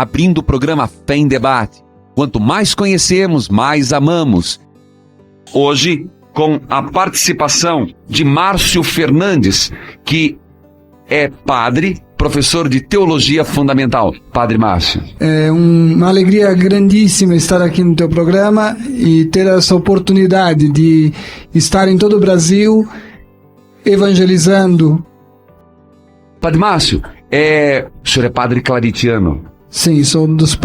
abrindo o programa Fé em Debate. Quanto mais conhecemos, mais amamos. Hoje, com a participação de Márcio Fernandes, que é padre, professor de Teologia Fundamental. Padre Márcio. É uma alegria grandíssima estar aqui no teu programa e ter essa oportunidade de estar em todo o Brasil evangelizando. Padre Márcio, o senhor é padre claretiano? Sim, sou um dos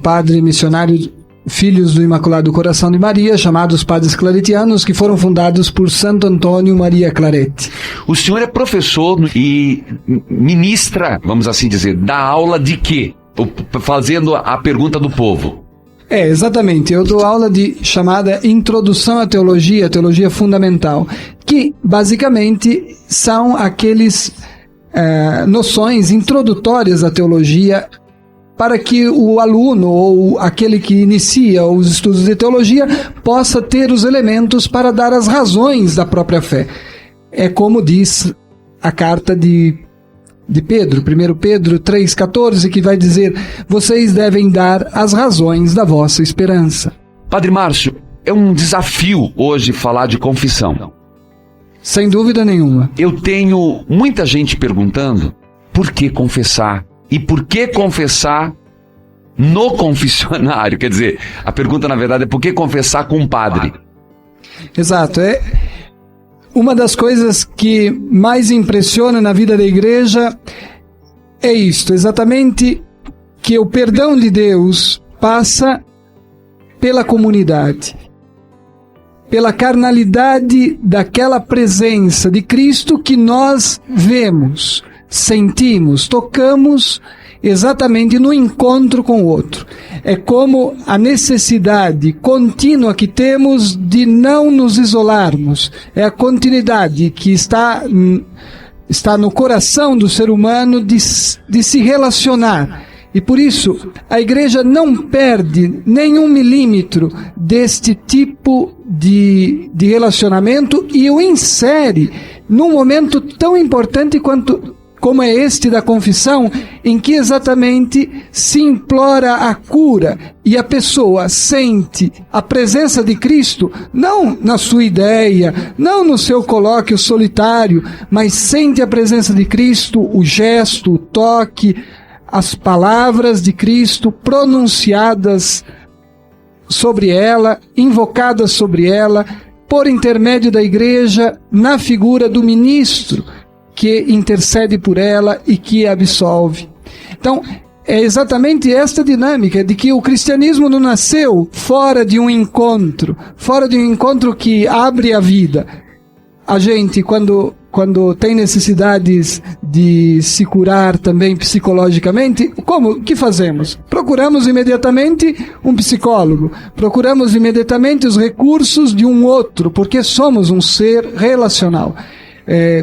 padres missionários filhos do Imaculado Coração de Maria, chamados padres claretianos, que foram fundados por Santo Antônio Maria Claret. O senhor é professor e ministra, vamos assim dizer, dá aula de quê? Fazendo a pergunta do povo. Exatamente. Eu dou aula de chamada Introdução à Teologia, Teologia Fundamental, que basicamente são aqueles noções introdutórias à teologia, para que o aluno ou aquele que inicia os estudos de teologia possa ter os elementos para dar as razões da própria fé. É como diz a carta de Pedro, 1 Pedro 3,14, que vai dizer: vocês devem dar as razões da vossa esperança. Padre Márcio, é um desafio hoje falar de confissão. Sem dúvida nenhuma. Eu tenho muita gente perguntando por que confessar. E por que confessar no confessionário? Quer dizer, a pergunta na verdade é por que confessar com um padre? Exato. Uma das coisas que mais impressiona na vida da igreja é isto, exatamente, que o perdão de Deus passa pela comunidade, pela carnalidade daquela presença de Cristo que nós vemos, sentimos, tocamos exatamente no encontro com o outro. É como a necessidade contínua que temos de não nos isolarmos. É a continuidade que está no coração do ser humano de se relacionar. E por isso, a igreja não perde nenhum milímetro deste tipo de relacionamento e o insere num momento tão importante como é este da confissão, em que exatamente se implora a cura e a pessoa sente a presença de Cristo, não na sua ideia, não no seu colóquio solitário, mas sente a presença de Cristo, o gesto, o toque, as palavras de Cristo pronunciadas sobre ela, invocadas sobre ela, por intermédio da igreja, na figura do ministro, que intercede por ela e que a absolve. Então, é exatamente esta dinâmica de que o cristianismo não nasceu fora de um encontro que abre a vida. A gente, quando tem necessidades de se curar também psicologicamente, o que fazemos? Procuramos imediatamente um psicólogo, procuramos imediatamente os recursos de um outro, porque somos um ser relacional.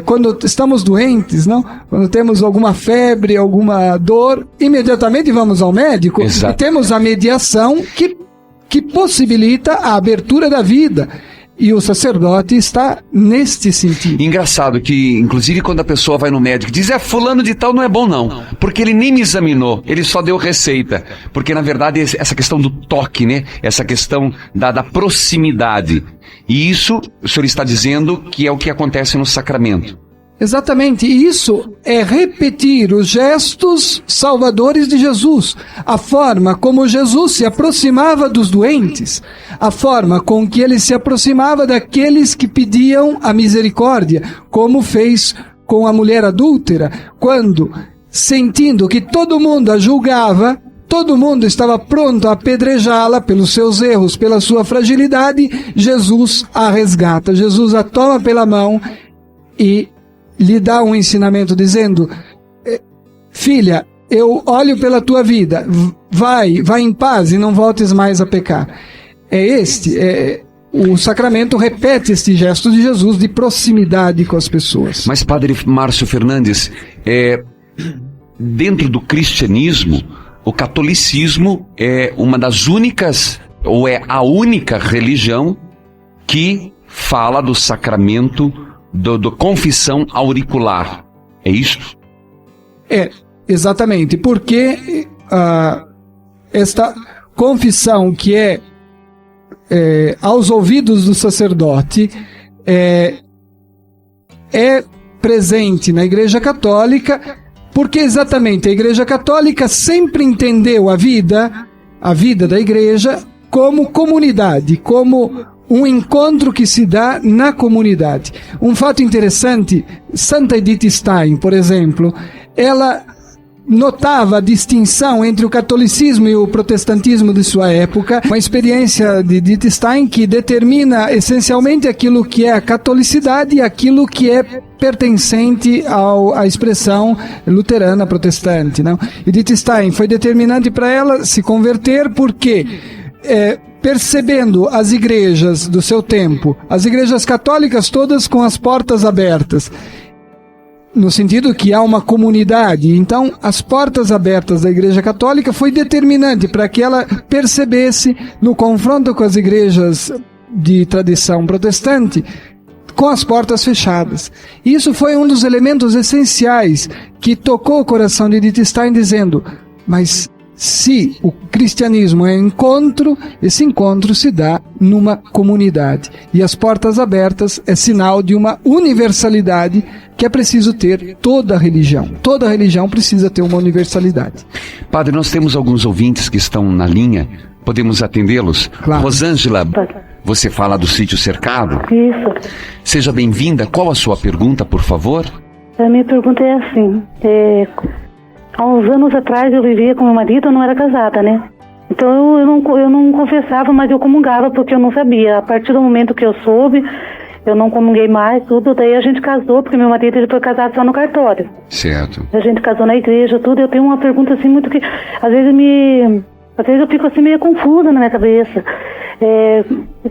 Quando estamos doentes, não? Quando temos alguma febre, alguma dor, imediatamente vamos ao médico. Exato. E temos a mediação que possibilita a abertura da vida. E o sacerdote está neste sentido. Engraçado que, inclusive, quando a pessoa vai no médico, diz, fulano de tal não é bom não, porque ele nem me examinou, ele só deu receita. Porque, na verdade, essa questão do toque, né? Essa questão da proximidade. E isso, o senhor está dizendo que é o que acontece no sacramento. Exatamente, isso é repetir os gestos salvadores de Jesus, a forma como Jesus se aproximava dos doentes, a forma com que ele se aproximava daqueles que pediam a misericórdia, como fez com a mulher adúltera, quando, sentindo que todo mundo a julgava, todo mundo estava pronto a apedrejá-la pelos seus erros, pela sua fragilidade, Jesus a resgata, Jesus a toma pela mão e lhe dá um ensinamento dizendo, filha, eu olho pela tua vida, vai em paz e não voltes mais a pecar. O sacramento repete este gesto de Jesus de proximidade com as pessoas. Mas, Padre Márcio Fernandes, dentro do cristianismo, o catolicismo é uma das únicas, ou é a única religião que fala do sacramento do confissão auricular. É isto? Exatamente, porque esta confissão que é aos ouvidos do sacerdote é presente na Igreja Católica, porque exatamente a Igreja Católica sempre entendeu a vida da Igreja como comunidade, como um encontro que se dá na comunidade. Um fato interessante, Santa Edith Stein, por exemplo, ela notava a distinção entre o catolicismo e o protestantismo de sua época, uma experiência de Edith Stein que determina essencialmente aquilo que é a catolicidade e aquilo que é pertencente à expressão luterana protestante, não? Edith Stein foi determinante para ela se converter porque percebendo as igrejas do seu tempo, as igrejas católicas todas com as portas abertas, no sentido que há uma comunidade, então as portas abertas da Igreja Católica foi determinante para que ela percebesse, no confronto com as igrejas de tradição protestante, com as portas fechadas. Isso foi um dos elementos essenciais que tocou o coração de Edith Stein, dizendo: mas se o cristianismo é encontro, esse encontro se dá numa comunidade. E as portas abertas é sinal de uma universalidade que é preciso ter toda a religião. Toda a religião precisa ter uma universalidade. Padre, nós temos alguns ouvintes que estão na linha. Podemos atendê-los? Claro. Rosângela, você fala do Sítio Cercado? Isso. Seja bem-vinda. Qual a sua pergunta, por favor? A minha pergunta é assim. Há uns anos atrás eu vivia com meu marido, eu não era casada, né? Então eu não confessava, mas eu comungava porque eu não sabia. A partir do momento que eu soube, eu não comunguei mais, tudo. Daí a gente casou, porque meu marido ele foi casado só no cartório. Certo. A gente casou na igreja, tudo. Eu tenho uma pergunta assim muito que... Às vezes eu fico assim meio confusa na minha cabeça.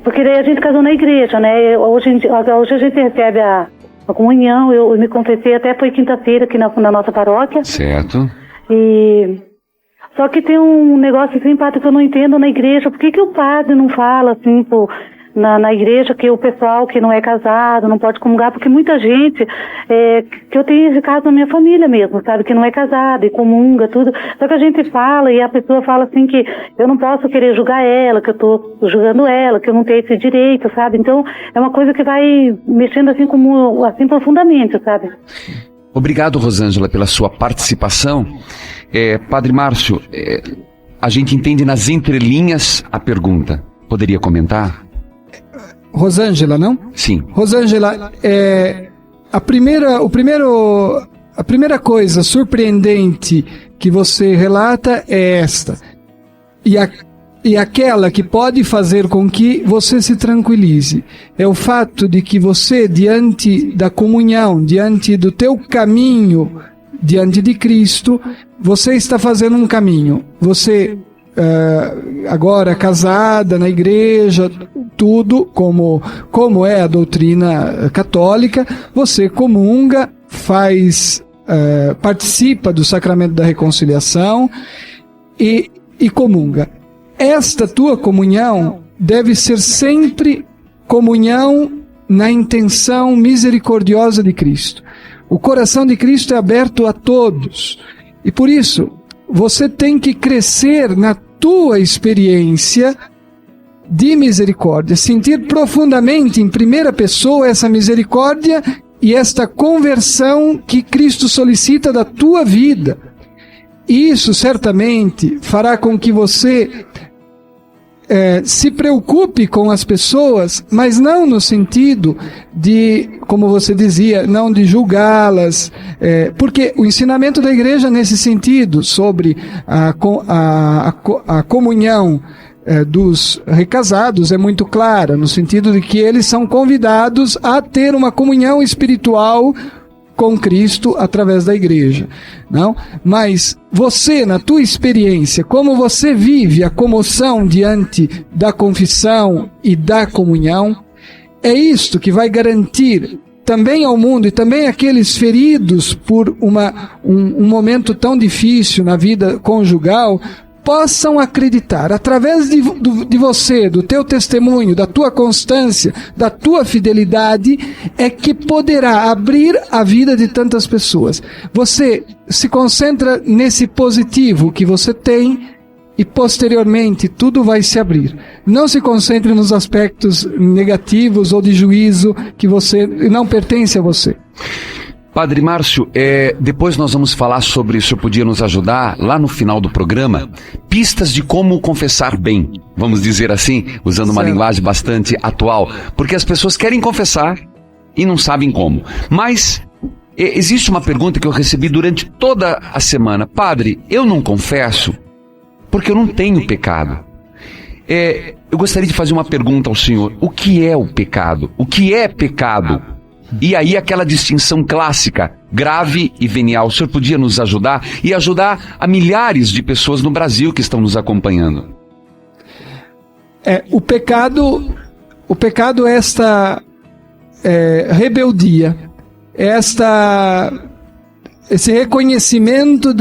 Porque daí a gente casou na igreja, né? Hoje a gente recebe a comunhão. Eu me confessei, até foi quinta-feira aqui na nossa paróquia. Certo. Só que tem um negócio assim, padre, que eu não entendo na igreja. Por que o padre não fala assim, na igreja, que o pessoal que não é casado não pode comungar? Porque muita gente, que eu tenho esse caso na minha família mesmo, sabe, que não é casada e comunga, tudo. Só que a gente fala e a pessoa fala assim que eu não posso querer julgar ela, que eu tô julgando ela, que eu não tenho esse direito, sabe? Então, é uma coisa que vai mexendo assim profundamente, sabe? Obrigado, Rosângela, pela sua participação. Padre Márcio, a gente entende nas entrelinhas a pergunta. Poderia comentar? Rosângela, não? Sim. Rosângela, a primeira coisa surpreendente que você relata é esta. E aquela que pode fazer com que você se tranquilize é o fato de que você, diante da comunhão, diante do teu caminho, diante de Cristo, você está fazendo um caminho. Você, agora casada na igreja, tudo como é a doutrina católica, você comunga, participa do sacramento da reconciliação e comunga. Esta tua comunhão deve ser sempre comunhão na intenção misericordiosa de Cristo. O coração de Cristo é aberto a todos. E por isso, você tem que crescer na tua experiência de misericórdia, sentir profundamente em primeira pessoa essa misericórdia e esta conversão que Cristo solicita da tua vida. Isso certamente fará com que você se preocupe com as pessoas, mas não no sentido de, como você dizia, não de julgá-las, porque o ensinamento da igreja nesse sentido, sobre a comunhão dos recasados, é muito clara, no sentido de que eles são convidados a ter uma comunhão espiritual com Cristo através da igreja, não? Mas você, na tua experiência, como você vive a comoção diante da confissão e da comunhão, é isto que vai garantir também ao mundo e também àqueles feridos por um momento tão difícil na vida conjugal, possam acreditar, através de você, do teu testemunho, da tua constância, da tua fidelidade, é que poderá abrir a vida de tantas pessoas. Você se concentra nesse positivo que você tem e posteriormente tudo vai se abrir. Não se concentre nos aspectos negativos ou de juízo que não pertence a você. Padre Márcio, depois nós vamos falar sobre, se o senhor podia nos ajudar, lá no final do programa, pistas de como confessar bem, vamos dizer assim, usando uma linguagem bastante atual, porque as pessoas querem confessar e não sabem como. Mas existe uma pergunta que eu recebi durante toda a semana. Padre, eu não confesso porque eu não tenho pecado. Eu gostaria de fazer uma pergunta ao senhor. O que é o pecado? O que é pecado? E aí aquela distinção clássica, grave e venial. O senhor podia nos ajudar e ajudar a milhares de pessoas no Brasil que estão nos acompanhando? O pecado é esta rebeldia, esse reconhecimento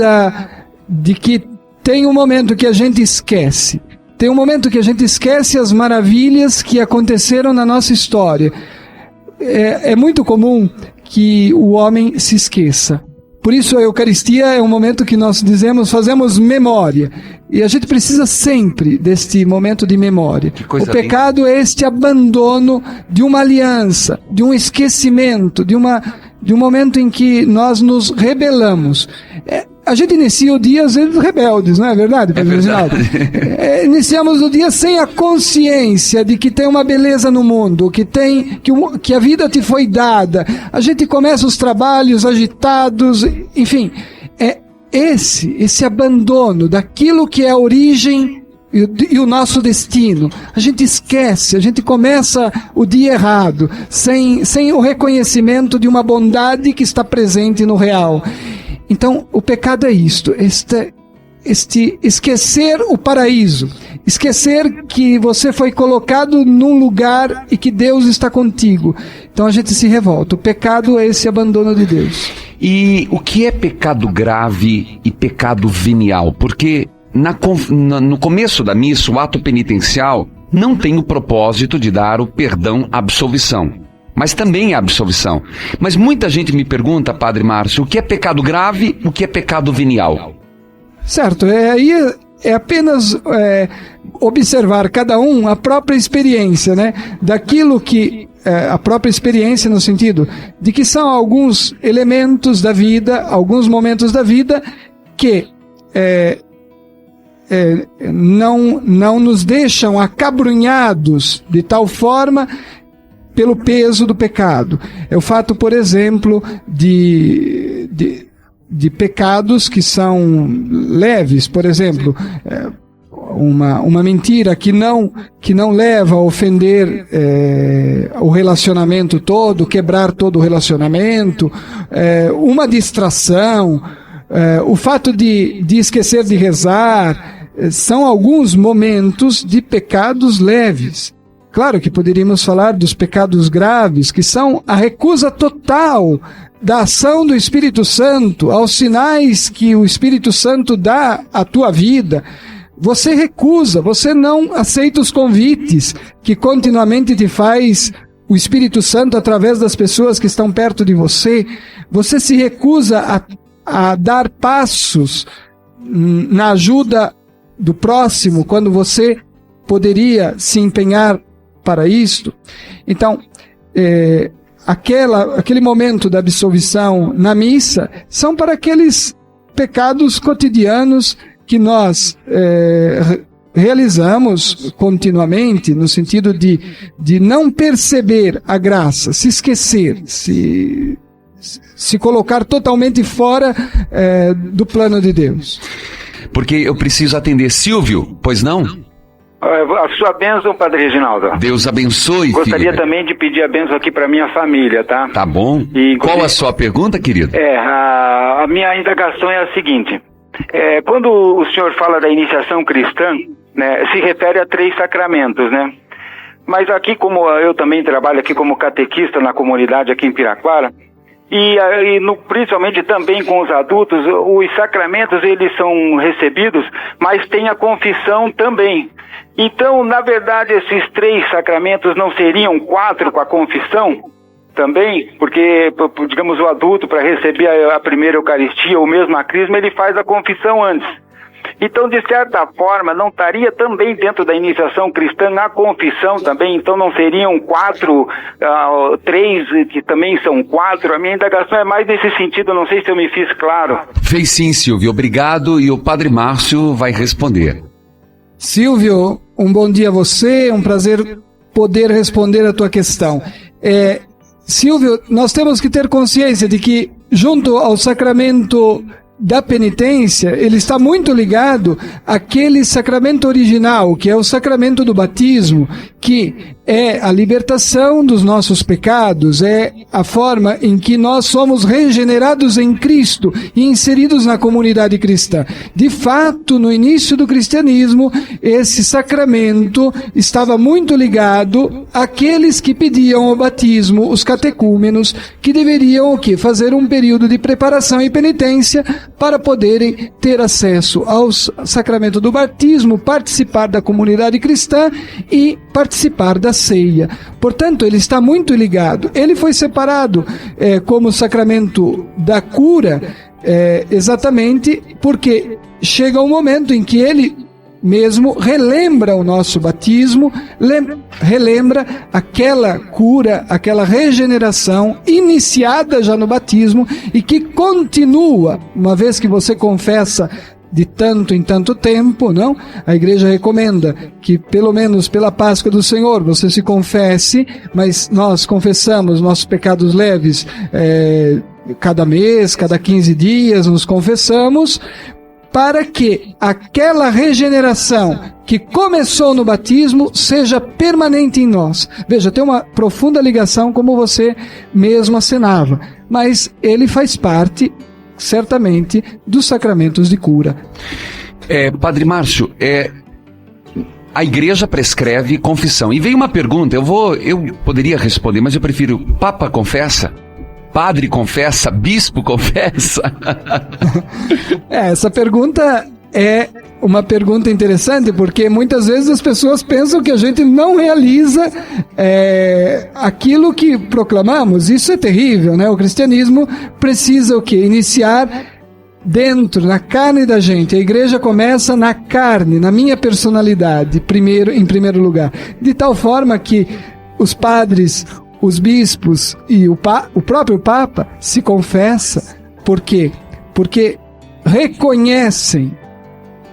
de que tem um momento que a gente esquece. Tem um momento que a gente esquece as maravilhas que aconteceram na nossa história. É muito comum que o homem se esqueça. Por isso a Eucaristia é um momento que nós fazemos memória. E a gente precisa sempre deste momento de memória. O pecado é este abandono de uma aliança, de um esquecimento, de um momento em que nós nos rebelamos. A gente inicia o dia, às vezes, rebeldes, não é verdade, Padre Reginaldo? Iniciamos o dia sem a consciência de que tem uma beleza no mundo, que a vida te foi dada. A gente começa os trabalhos agitados, enfim. Esse abandono daquilo que é a origem e o nosso destino. A gente esquece, a gente começa o dia errado, sem o reconhecimento de uma bondade que está presente no real. Então, o pecado é isto, este esquecer o paraíso, esquecer que você foi colocado num lugar e que Deus está contigo. Então a gente se revolta. O pecado é esse abandono de Deus. E o que é pecado grave e pecado venial? Porque no começo da missa, o ato penitencial não tem o propósito de dar o perdão, a absolvição. Mas também a absolvição. Mas muita gente me pergunta, Padre Márcio, o que é pecado grave, o que é pecado venial? Certo, aí é apenas observar cada um a própria experiência, né? Daquilo que a própria experiência no sentido de que são alguns elementos da vida, alguns momentos da vida que não nos deixam acabrunhados de tal forma pelo peso do pecado. É o fato, por exemplo, de pecados que são leves, por exemplo, uma mentira que não leva a ofender o relacionamento todo, quebrar todo o relacionamento, uma distração, o fato de esquecer de rezar, são alguns momentos de pecados leves. Claro que poderíamos falar dos pecados graves, que são a recusa total da ação do Espírito Santo, aos sinais que o Espírito Santo dá à tua vida. Você recusa, você não aceita os convites que continuamente te faz o Espírito Santo através das pessoas que estão perto de você. Você se recusa a dar passos na ajuda do próximo, quando você poderia se empenhar para isto. Então, aquele momento da absolvição na missa são para aqueles pecados cotidianos que nós realizamos continuamente, no sentido de não perceber a graça, se esquecer, se colocar totalmente fora do plano de Deus. Porque eu preciso atender Silvio, pois não? A sua bênção, Padre Reginaldo. Deus abençoe, Gostaria filho. também de pedir a bênção aqui para minha família, tá? Tá bom. E, qual a sua pergunta, querido? A minha indagação é a seguinte. Quando o senhor fala da iniciação cristã, né, se refere a 3 sacramentos, né? Mas aqui, como eu também trabalho aqui como catequista na comunidade aqui em Piraquara, principalmente também com os adultos, os sacramentos eles são recebidos, mas tem a confissão também. Então, na verdade, esses 3 sacramentos não seriam 4 com a confissão também? Porque, digamos, o adulto, para receber a primeira Eucaristia ou mesmo a Crisma, ele faz a confissão antes. Então, de certa forma, não estaria também dentro da iniciação cristã a confissão também? Então, não seriam 4, 3, que também são 4? A minha indagação é mais nesse sentido, não sei se eu me fiz claro. Fez sim, Silvio, obrigado, e o Padre Márcio vai responder. Silvio, um bom dia a você, um prazer poder responder a tua questão. Silvio, nós temos que ter consciência de que, junto ao sacramento da penitência, ele está muito ligado àquele sacramento original, que é o sacramento do batismo, que é a libertação dos nossos pecados, é a forma em que nós somos regenerados em Cristo e inseridos na comunidade cristã. De fato, no início do cristianismo, esse sacramento estava muito ligado àqueles que pediam o batismo, os catecúmenos, que deveriam fazer um período de preparação e penitência para poderem ter acesso ao sacramento do batismo, participar da comunidade cristã e participar da ceia. Portanto, ele está muito ligado. Ele foi separado como sacramento da cura, exatamente porque chega um momento em que ele mesmo relembra o nosso batismo, relembra aquela cura, aquela regeneração iniciada já no batismo e que continua, uma vez que você confessa de tanto em tanto tempo, não? A igreja recomenda que pelo menos pela Páscoa do Senhor você se confesse, mas nós confessamos nossos pecados leves cada mês, cada 15 dias nos confessamos, para que aquela regeneração que começou no batismo seja permanente em nós. Veja, tem uma profunda ligação, como você mesmo acenava, mas ele faz parte, certamente, dos sacramentos de cura. Padre Márcio, a igreja prescreve confissão. E veio uma pergunta, eu poderia responder, mas eu prefiro: Papa confessa? Padre confessa? Bispo confessa? Essa pergunta é uma pergunta interessante, porque muitas vezes as pessoas pensam que a gente não realiza aquilo que proclamamos. Isso é terrível, né? O cristianismo precisa o quê? Iniciar dentro, na carne da gente. A igreja começa na carne, na minha personalidade, em primeiro lugar. De tal forma que os padres, os bispos e o próprio Papa se confessa. Por quê? Porque reconhecem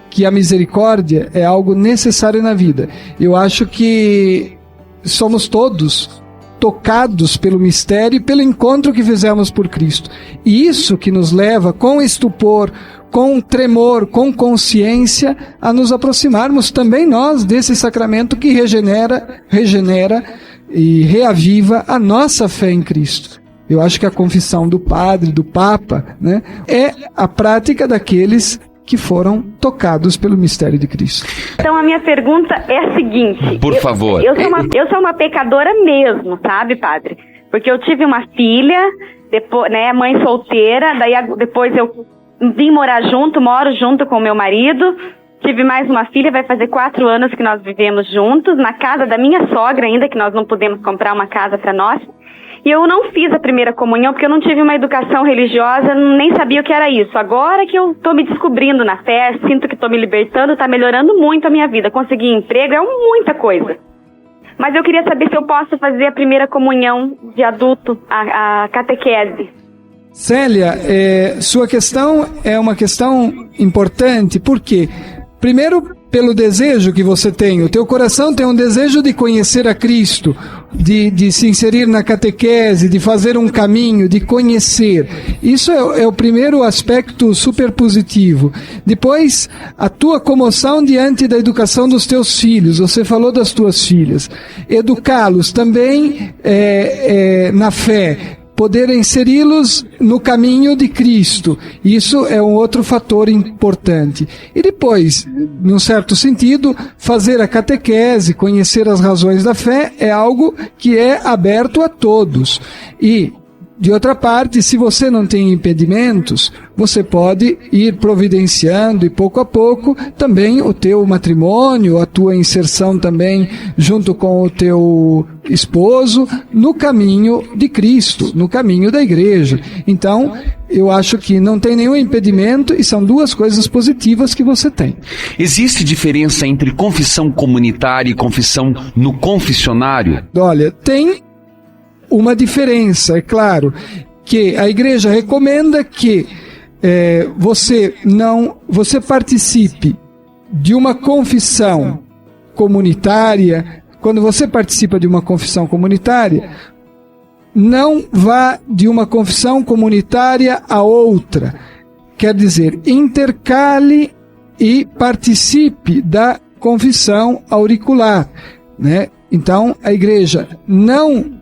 que a misericórdia é algo necessário na vida. Eu acho que somos todos tocados pelo mistério e pelo encontro que fizemos por Cristo. E isso que nos leva, com estupor, com tremor, com consciência, a nos aproximarmos também nós desse sacramento que regenera e reaviva a nossa fé em Cristo. Eu acho que a confissão do padre, do Papa, né, é a prática daqueles que foram tocados pelo mistério de Cristo. Então a minha pergunta é a seguinte. Por favor. Eu sou uma pecadora mesmo, sabe, padre? Porque eu tive uma filha, depois, né, mãe solteira, daí depois eu vim moro junto com o meu marido. Tive mais uma filha, vai fazer 4 anos que nós vivemos juntos, na casa da minha sogra ainda, que nós não pudemos comprar uma casa para nós. E eu não fiz a primeira comunhão, porque eu não tive uma educação religiosa, nem sabia o que era isso. Agora que eu estou me descobrindo na fé, sinto que estou me libertando, está melhorando muito a minha vida. Consegui emprego, é muita coisa. Mas eu queria saber se eu posso fazer a primeira comunhão de adulto, a catequese. Célia, sua questão é uma questão importante, por quê? Primeiro, pelo desejo que você tem. O teu coração tem um desejo de conhecer a Cristo, de se inserir na catequese, de fazer um caminho, de conhecer. Isso é o primeiro aspecto super positivo. Depois, a tua comoção diante da educação dos teus filhos. Você falou das tuas filhas. Educá-los também na fé. Poder inseri-los no caminho de Cristo. Isso é um outro fator importante. E depois, num certo sentido, fazer a catequese, conhecer as razões da fé, é algo que é aberto a todos. E De outra parte, se você não tem impedimentos, você pode ir providenciando e pouco a pouco também o teu matrimônio, a tua inserção também junto com o teu esposo no caminho de Cristo, no caminho da igreja. Então, eu acho que não tem nenhum impedimento e são duas coisas positivas que você tem. Existe diferença entre confissão comunitária e confissão no confessionário? Olha, tem uma diferença, é claro, que a igreja recomenda que você participe de uma confissão comunitária. Quando você participa de uma confissão comunitária, não vá de uma confissão comunitária a outra. Quer dizer, intercale e participe da confissão auricular, né? Então, a igreja não...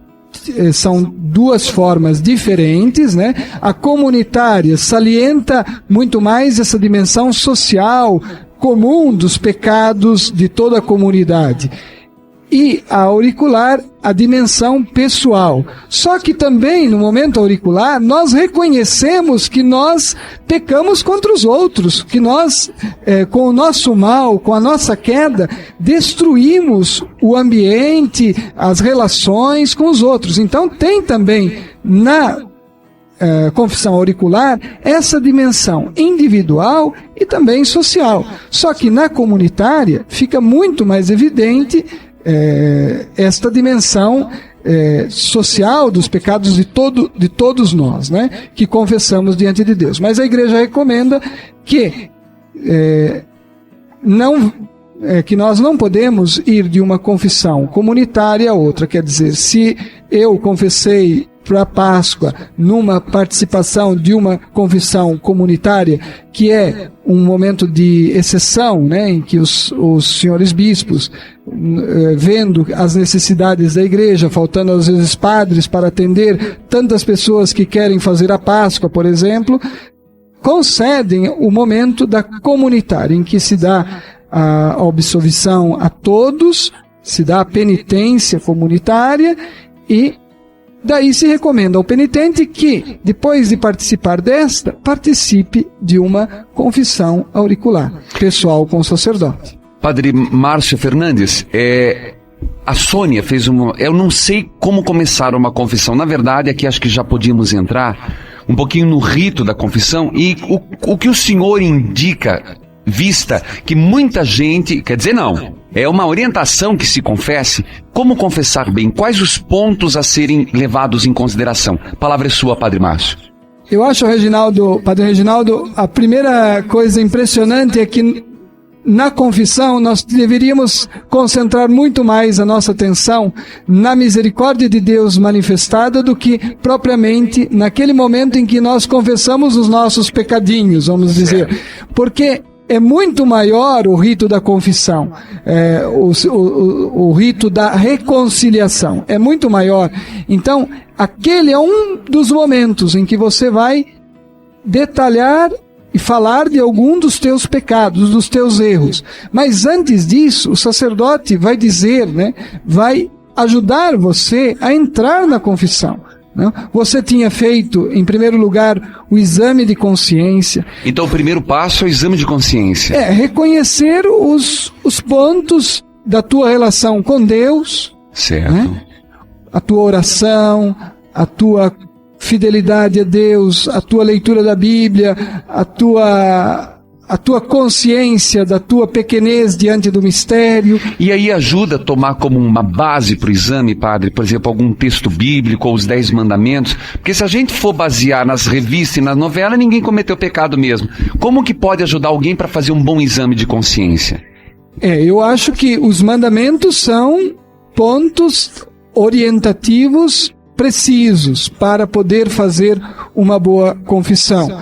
São duas formas diferentes, né? A comunitária salienta muito mais essa dimensão social comum dos pecados de toda a comunidade. E a auricular, a dimensão pessoal. Só que também, no momento auricular, nós reconhecemos que nós pecamos contra os outros, que nós, com o nosso mal, com a nossa queda, destruímos o ambiente, as relações com os outros. Então tem também na confissão auricular essa dimensão individual e também social. Só que na comunitária fica muito mais evidente esta dimensão social dos pecados de todos nós, né, que confessamos diante de Deus. Mas a igreja recomenda que nós não podemos ir de uma confissão comunitária a outra. Quer dizer, se eu confessei para a Páscoa numa participação de uma confissão comunitária, que é um momento de exceção, né, em que os senhores bispos, vendo as necessidades da igreja, faltando às vezes padres para atender tantas pessoas que querem fazer a Páscoa, por exemplo, concedem o momento da comunitária, em que se dá a absolvição a todos, se dá a penitência comunitária e daí se recomenda ao penitente que, depois de participar desta, participe de uma confissão auricular, pessoal com o sacerdote. Padre Márcio Fernandes, a Sônia fez eu não sei como começar uma confissão. Na verdade, aqui acho que já podíamos entrar um pouquinho no rito da confissão e o que o senhor indica, vista que muita gente, quer dizer, não, é uma orientação que se confesse, como confessar bem, quais os pontos a serem levados em consideração. A palavra é sua, Padre Márcio. Eu acho, Padre Reginaldo, a primeira coisa impressionante é que na confissão nós deveríamos concentrar muito mais a nossa atenção na misericórdia de Deus manifestada do que propriamente naquele momento em que nós confessamos os nossos pecadinhos, vamos dizer. Porque é muito maior o rito da confissão, o rito da reconciliação, é muito maior. Então, aquele é um dos momentos em que você vai detalhar e falar de algum dos teus pecados, dos teus erros. Mas antes disso, o sacerdote vai dizer, né, vai ajudar você a entrar na confissão. Não? Você tinha feito, em primeiro lugar, o exame de consciência. Então o primeiro passo é o exame de consciência. Reconhecer os pontos da tua relação com Deus. Certo. Né? A tua oração, a tua fidelidade a Deus, a tua leitura da Bíblia, a tua consciência da tua pequenez diante do mistério. E aí ajuda a tomar como uma base para o exame, padre, por exemplo, algum texto bíblico ou os 10 mandamentos, porque se a gente for basear nas revistas e nas novelas, ninguém cometeu pecado mesmo. Como que pode ajudar alguém para fazer um bom exame de consciência? Eu acho que os mandamentos são pontos orientativos precisos para poder fazer uma boa confissão.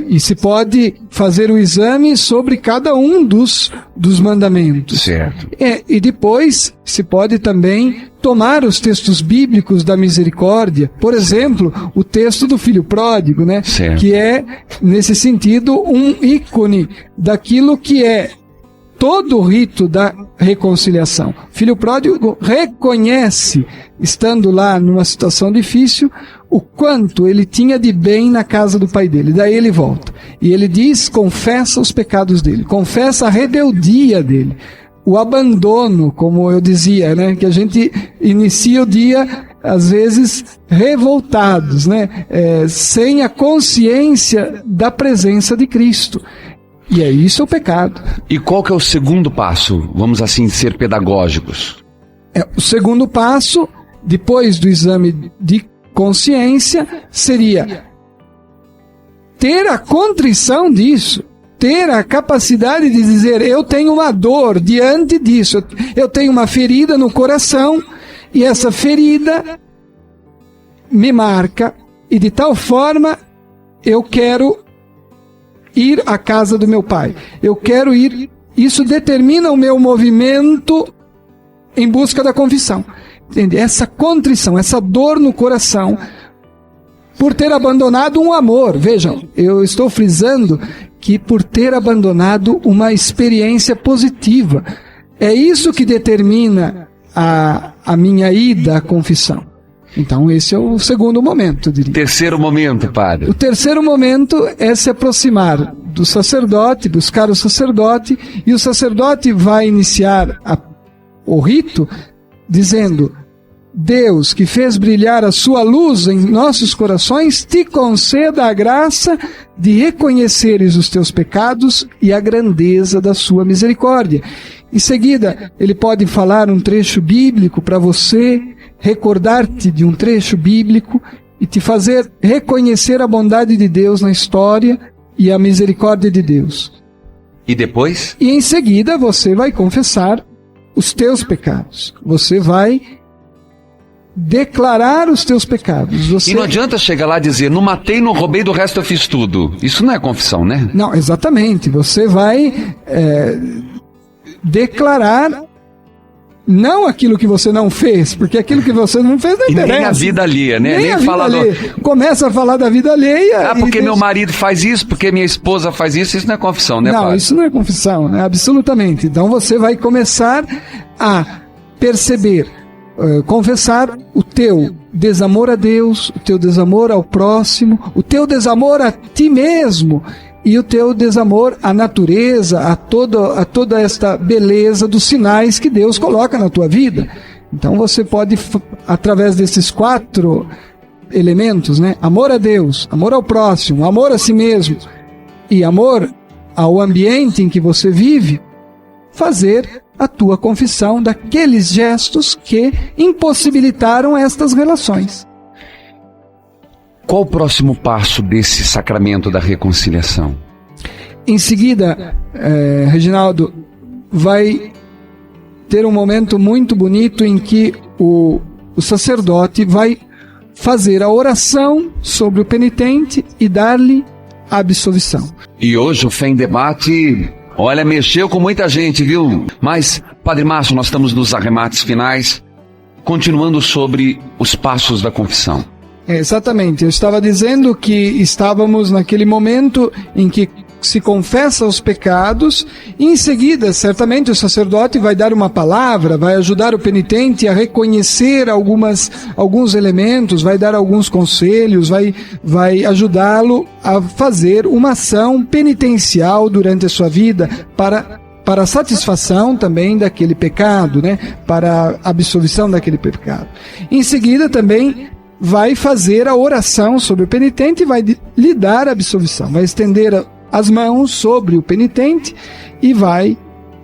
E se pode fazer o exame sobre cada um dos mandamentos. Certo. E depois se pode também tomar os textos bíblicos da misericórdia, por exemplo, o texto do filho pródigo, né? Certo. Que é, nesse sentido, um ícone daquilo que é todo o rito da reconciliação. Filho pródigo reconhece, estando lá numa situação difícil, o quanto ele tinha de bem na casa do pai dele. Daí ele volta. E ele diz, confessa os pecados dele, confessa a rebeldia dele, o abandono, como eu dizia, né? Que a gente inicia o dia, às vezes, revoltados, né? Sem a consciência da presença de Cristo. E é isso o pecado. E qual que é o segundo passo? Vamos assim ser pedagógicos. O segundo passo, depois do exame de consciência, seria ter a contrição disso, ter a capacidade de dizer, eu tenho uma dor diante disso, eu tenho uma ferida no coração, e essa ferida me marca, e de tal forma eu quero ir à casa do meu pai. Eu quero ir. Isso determina o meu movimento em busca da confissão. Entende? Essa contrição, essa dor no coração, por ter abandonado um amor. Vejam, eu estou frisando que por ter abandonado uma experiência positiva. É isso que determina a minha ida à confissão. Então esse é o segundo momento, eu diria. Terceiro momento, padre. O terceiro momento é se aproximar do sacerdote, buscar o sacerdote, e o sacerdote vai iniciar o rito dizendo, Deus que fez brilhar a sua luz em nossos corações, te conceda a graça de reconheceres os teus pecados e a grandeza da sua misericórdia. Em seguida, ele pode falar um trecho bíblico para você, recordar-te de um trecho bíblico e te fazer reconhecer a bondade de Deus na história e a misericórdia de Deus. E depois? E em seguida você vai confessar os teus pecados. Você vai declarar os teus pecados. E não adianta chegar lá e dizer, não matei, não roubei, do resto eu fiz tudo. Isso não é confissão, né? Não, exatamente. Você vai declarar não aquilo que você não fez, porque aquilo que você não fez não interessa. E nem a vida alheia, né? Nem a vida alheia. Começa a falar da vida alheia. Porque meu marido faz isso, porque minha esposa faz isso, isso não é confissão, né, Não, padre? isso não é confissão, né? Absolutamente. Então você vai começar a perceber, confessar o teu desamor a Deus, o teu desamor ao próximo, o teu desamor a ti mesmo, e o teu desamor à natureza, a toda esta beleza dos sinais que Deus coloca na tua vida. Então você pode, através desses 4 elementos, né? Amor a Deus, amor ao próximo, amor a si mesmo e amor ao ambiente em que você vive, fazer a tua confissão daqueles gestos que impossibilitaram estas relações. Qual o próximo passo desse sacramento da reconciliação? Em seguida, Reginaldo, vai ter um momento muito bonito em que o sacerdote vai fazer a oração sobre o penitente e dar-lhe a absolvição. E hoje o Fé em Debate, olha, mexeu com muita gente, viu? Mas, Padre Márcio, nós estamos nos arremates finais, continuando sobre os passos da confissão. Exatamente, eu estava dizendo que estávamos naquele momento em que se confessa os pecados, e em seguida, certamente, o sacerdote vai dar uma palavra, vai ajudar o penitente a reconhecer alguns elementos, vai dar alguns conselhos, vai ajudá-lo a fazer uma ação penitencial durante a sua vida para a satisfação também daquele pecado, né? Para a absolvição daquele pecado. Em seguida, também vai fazer a oração sobre o penitente e vai lhe dar a absolvição. Vai estender as mãos sobre o penitente e vai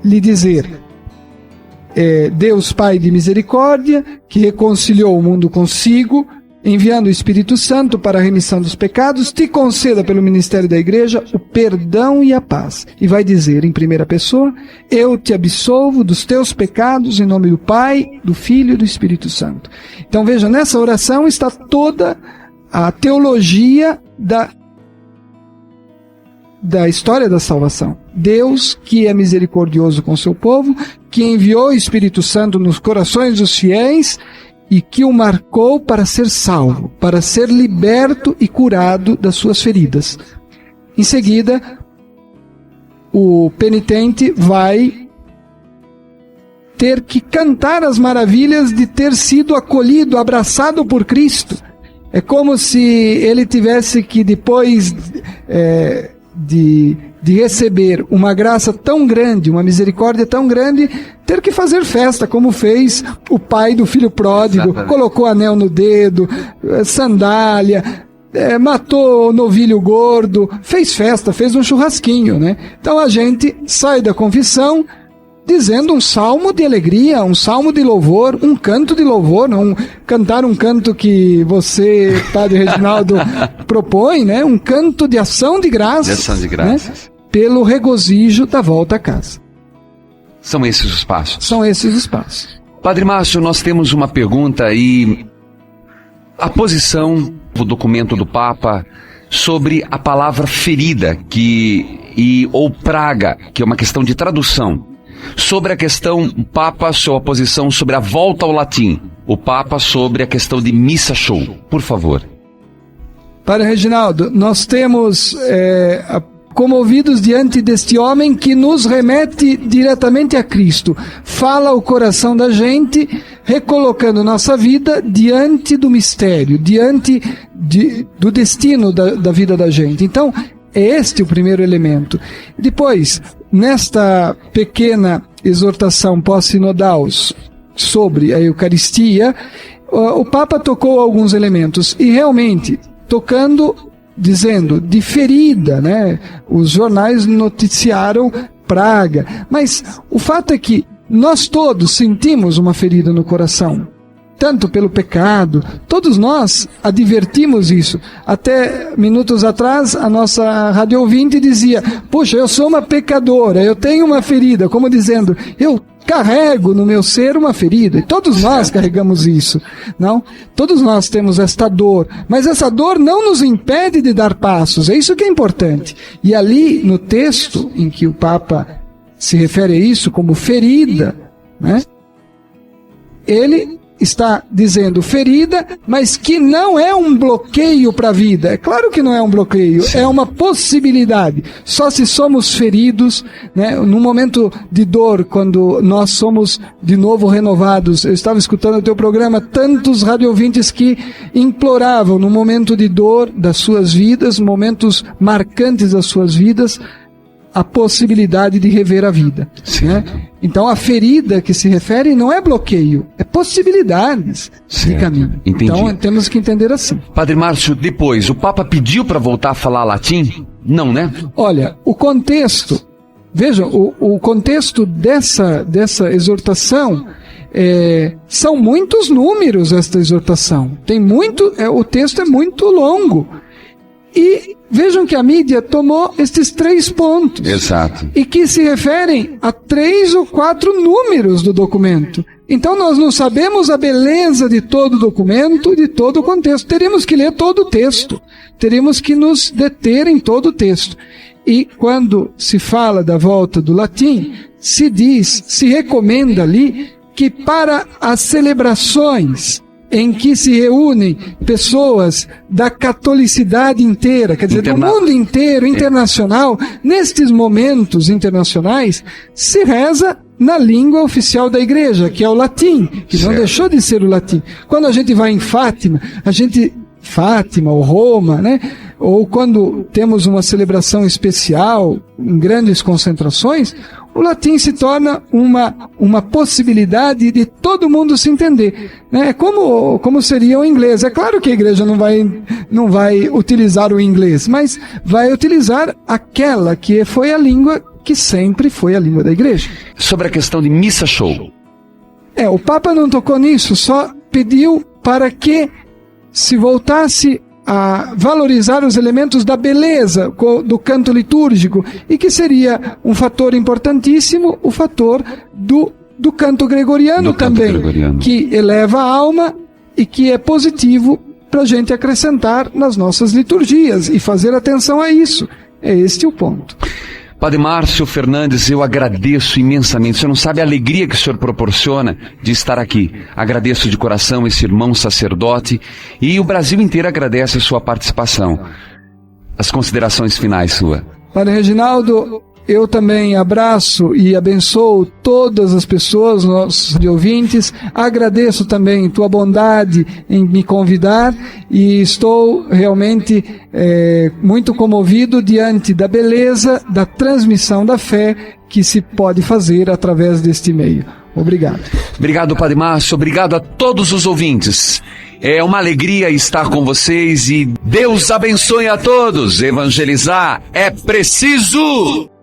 lhe dizer: Deus Pai de misericórdia, que reconciliou o mundo consigo, enviando o Espírito Santo para a remissão dos pecados, te conceda pelo ministério da Igreja o perdão e a paz. E vai dizer em primeira pessoa: eu te absolvo dos teus pecados em nome do Pai, do Filho e do Espírito Santo. Então veja, nessa oração está toda a teologia da história da salvação. Deus, que é misericordioso com o seu povo, que enviou o Espírito Santo nos corações dos fiéis e que o marcou para ser salvo, para ser liberto e curado das suas feridas. Em seguida, o penitente vai ter que cantar as maravilhas de ter sido acolhido, abraçado por Cristo. É como se ele tivesse que, depois de receber uma graça tão grande, uma misericórdia tão grande, ter que fazer festa, como fez o pai do filho pródigo. Exatamente. Colocou anel no dedo, sandália, matou o novilho gordo, fez festa, fez um churrasquinho, né? Então a gente sai da confissão dizendo um salmo de alegria, um salmo de louvor, um canto de louvor, não cantar um canto que você, Padre Reginaldo, propõe, né? Um canto de ação de graças. De ação de graças. Né? Pelo regozijo da volta a casa. São esses os passos. São esses os passos. Padre Márcio, nós temos uma pergunta aí. A posição do documento do Papa sobre a palavra ferida ou praga, que é uma questão de tradução. Sobre a questão, o Papa, sua posição sobre a volta ao latim. O Papa sobre a questão de missa show. Por favor. Padre Reginaldo, nós temos, comovidos diante deste homem que nos remete diretamente a Cristo. Fala o coração da gente, recolocando nossa vida diante do mistério, diante do destino da vida da gente. Então, é este o primeiro elemento. Depois, nesta pequena exortação pós-sinodal sobre a Eucaristia, o Papa tocou alguns elementos e realmente, dizendo de ferida, né? Os jornais noticiaram praga, mas o fato é que nós todos sentimos uma ferida no coração, tanto pelo pecado, todos nós advertimos isso. Até minutos atrás, a nossa rádio ouvinte dizia, puxa, eu sou uma pecadora, eu tenho uma ferida, como dizendo, eu carrego no meu ser uma ferida, e todos nós carregamos isso, não? Todos nós temos esta dor, mas essa dor não nos impede de dar passos, é isso que é importante. E ali, no texto em que o Papa se refere a isso como ferida, né? Ele está dizendo ferida, mas que não é um bloqueio para a vida. É claro que não é um bloqueio, sim, é uma possibilidade. Só se somos feridos, né, num momento de dor, quando nós somos de novo renovados. Eu estava escutando o teu programa, tantos radiovintes que imploravam no momento de dor das suas vidas, momentos marcantes das suas vidas, a possibilidade de rever a vida, né? Então a ferida que se refere não é bloqueio, é possibilidades, certo, de caminho. Entendi. Então temos que entender assim. Padre Márcio, depois, o Papa pediu para voltar a falar latim? Não, né? Olha, o contexto, vejam, o contexto dessa exortação, são muitos números esta exortação. Tem muito, o texto é muito longo. E vejam que a mídia tomou estes 3 pontos. Exato. E que se referem a 3 ou 4 números do documento. Então nós não sabemos a beleza de todo o documento, de todo o contexto. Teríamos que ler todo o texto. Teríamos que nos deter em todo o texto. E quando se fala da volta do latim, se recomenda ali que para as celebrações em que se reúnem pessoas da catolicidade inteira, quer dizer, do mundo inteiro, internacional, nestes momentos internacionais, se reza na língua oficial da igreja, que é o latim, que não deixou de ser o latim. Quando a gente vai em Fátima, ou Roma, né? Ou quando temos uma celebração especial, em grandes concentrações, o latim se torna uma possibilidade de todo mundo se entender, né? Como seria o inglês. É claro que a igreja não vai utilizar o inglês, mas vai utilizar aquela que foi a língua que sempre foi a língua da igreja. Sobre a questão de missa show. O Papa não tocou nisso, só pediu para que se voltasse a valorizar os elementos da beleza do canto litúrgico, e que seria um fator importantíssimo, o fator do canto gregoriano também, que eleva a alma e que é positivo para a gente acrescentar nas nossas liturgias e fazer atenção a isso. É este o ponto. Padre Márcio Fernandes, eu agradeço imensamente. Você não sabe a alegria que o senhor proporciona de estar aqui. Agradeço de coração esse irmão sacerdote, e o Brasil inteiro agradece a sua participação. As considerações finais sua. Padre Reginaldo, eu também abraço e abençoo todas as pessoas, nossos ouvintes. Agradeço também tua bondade em me convidar e estou realmente muito comovido diante da beleza da transmissão da fé que se pode fazer através deste meio. Obrigado. Obrigado, Padre Márcio. Obrigado a todos os ouvintes. É uma alegria estar com vocês e Deus abençoe a todos. Evangelizar é preciso!